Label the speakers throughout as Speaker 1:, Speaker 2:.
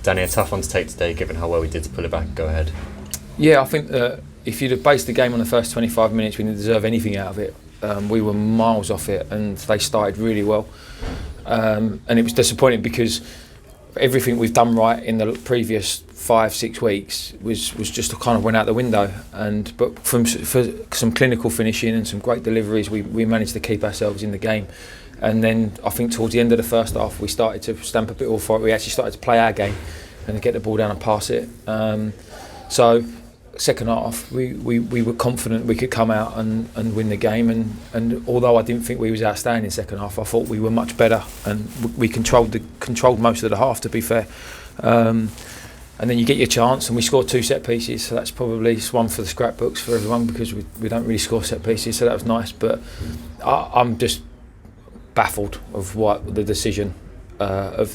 Speaker 1: Danny, a tough one to take today, given how well we did to pull it back and go ahead.
Speaker 2: Yeah, I think that if you'd have based the game on the first 25 minutes, we didn't deserve anything out of it. We were miles off it, and they started really well. And it was disappointing because everything we've done right in the previous 5-6 weeks was just kind of went out the window. But for some clinical finishing and some great deliveries, we managed to keep ourselves in the game. And then I think towards the end of the first half, we started to stamp a bit of authority. We actually started to play our game and get the ball down and pass it. So second half, we were confident we could come out and win the game. And although I didn't think we was outstanding second half, I thought we were much better, and we controlled most of the half, to be fair. And then you get your chance, and we scored 2 set pieces, so that's probably one for the scrapbooks for everyone, because we don't really score set pieces, so that was nice. But I'm just baffled of what the decision of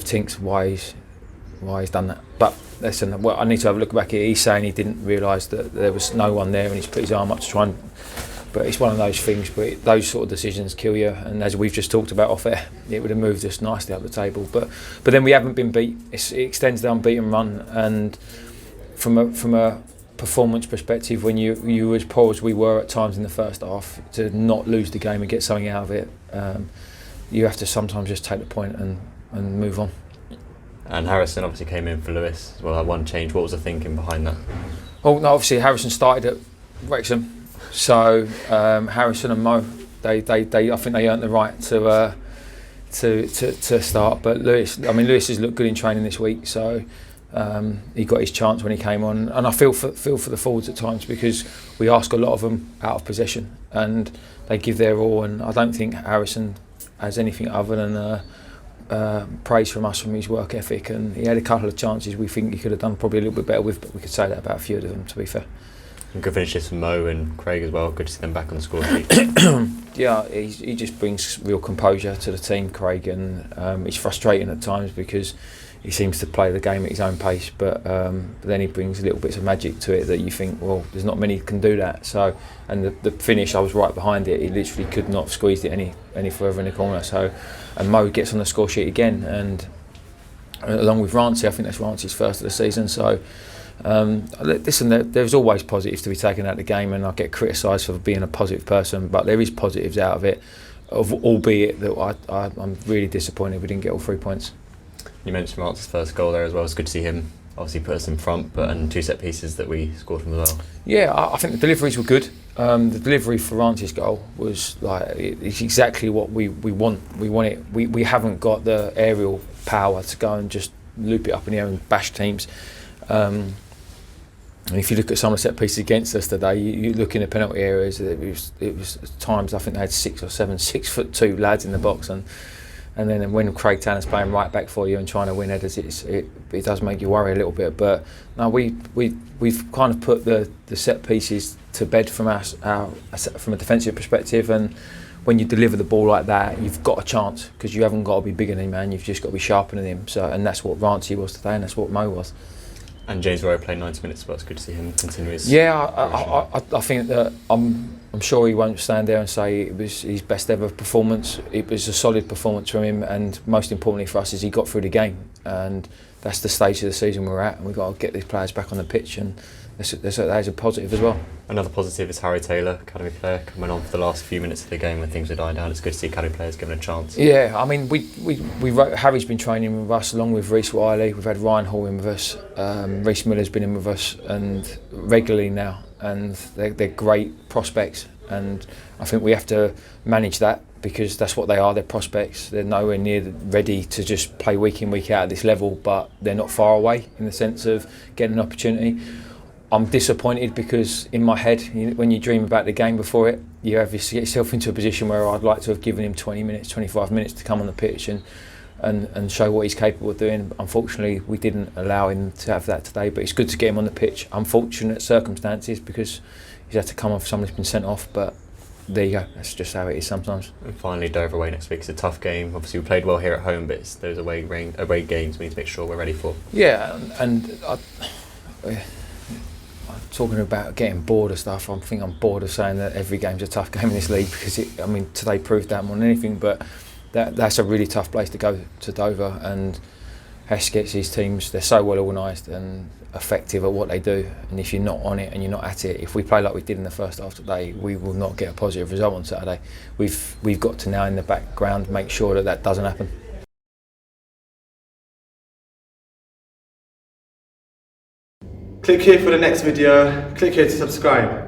Speaker 2: Tinks, why he's done that. But listen, I need to have a look back here. He's saying he didn't realise that there was no one there, and he's put his arm up to try and. But it's one of those things. But those sort of decisions kill you. And as we've just talked about off air, it would have moved us nicely up the table. But then we haven't been beat. It extends the unbeaten run, and from a performance perspective, when you as poor as we were at times in the first half, to not lose the game and get something out of it, you have to sometimes just take the point and move on.
Speaker 1: And Harrison obviously came in for Lewis as well. That one change. What was the thinking behind that?
Speaker 2: Well, no, obviously Harrison started at Wrexham, so Harrison and Mo, they I think they earned the right to start. But Lewis has looked good in training this week, so he got his chance when he came on. And I feel for the forwards at times, because we ask a lot of them out of possession, and they give their all. And I don't think Harrison has anything other than praise from us, from his work ethic, and he had a couple of chances we think he could have done probably a little bit better with, but we could say that about a few of them, to be fair.
Speaker 1: And good finishes from Mo and Craig as well. Good to see them back on the score sheet.
Speaker 2: Yeah, he just brings real composure to the team, Craig, and it's frustrating at times because he seems to play the game at his own pace, but then he brings little bits of magic to it that you think, well, there's not many can do that. So, and the finish, I was right behind it. He literally could not have squeezed it any further in the corner. So, and Mo gets on the score sheet again, and along with Rancy, I think that's Rancy's first of the season. So, listen, there's always positives to be taken out of the game, and I get criticised for being a positive person, but there is positives out of it, albeit that I'm really disappointed we didn't get all 3 points.
Speaker 1: You mentioned Rancy's first goal there as well. It's good to see him obviously put us in front, and 2 set pieces that we scored from as well. Yeah,
Speaker 2: I think the deliveries were good. The delivery for Rancy's goal was it's exactly what we want. We want it. We haven't got the aerial power to go and just loop it up in the air and bash teams. And if you look at some of the set pieces against us today, you look in the penalty areas. It was at times I think they had 6 or 7 6'2" lads in the box, and then when Craig Tanner's playing right back for you and trying to win headers, it does make you worry a little bit. But no, we've kind of put the set pieces to bed from from a defensive perspective, and when you deliver the ball like that, you've got a chance, because you haven't got to be bigger than him, man. You've just got to be sharper than him. So, and that's what Rancy was today, and that's what Mo was.
Speaker 1: And James Rowe played 90 minutes, but it's good to see him continue his.
Speaker 2: Yeah, I think that I'm sure he won't stand there and say it was his best ever performance. It was a solid performance from him, and most importantly for us is he got through the game, and that's the stage of the season we're at, and we've got to get these players back on the pitch, and that is a positive as well.
Speaker 1: Another positive is Harry Taylor, academy player, coming on for the last few minutes of the game when things were dying down. It's good to see academy players given a chance. Yeah, I mean, Harry's been training with us along with Reece Wiley. We've had Ryan Hall in with us. Reece Miller's been in with us and regularly now, and they're great prospects. And I think we have to manage that, because that's what they are. They're prospects. They're nowhere near ready to just play week in, week out at this level, but they're not far away in the sense of getting an opportunity. I'm disappointed because in my head, when you dream about the game before it, you have to get yourself into a position where I'd like to have given him 20 minutes, 25 minutes to come on the pitch and show what he's capable of doing. Unfortunately, we didn't allow him to have that today, but it's good to get him on the pitch. Unfortunate circumstances, because he's had to come off, somebody's been sent off, but there you go, that's just how it is sometimes. And finally, Dover away next week. It's a tough game. Obviously we played well here at home, but it's those away games we need to make sure we're ready for.
Speaker 2: Yeah, and talking about getting bored of stuff, I think I'm bored of saying that every game's a tough game in this league, because today proved that more than anything. But that's a really tough place to go, to Dover, and Hesh gets his teams, they're so well organised and effective at what they do, and if you're not on it and you're not at it, if we play like we did in the first half today, we will not get a positive result on Saturday. We've got to now in the background make sure that that doesn't happen.
Speaker 3: Click here for the next video, click here to subscribe.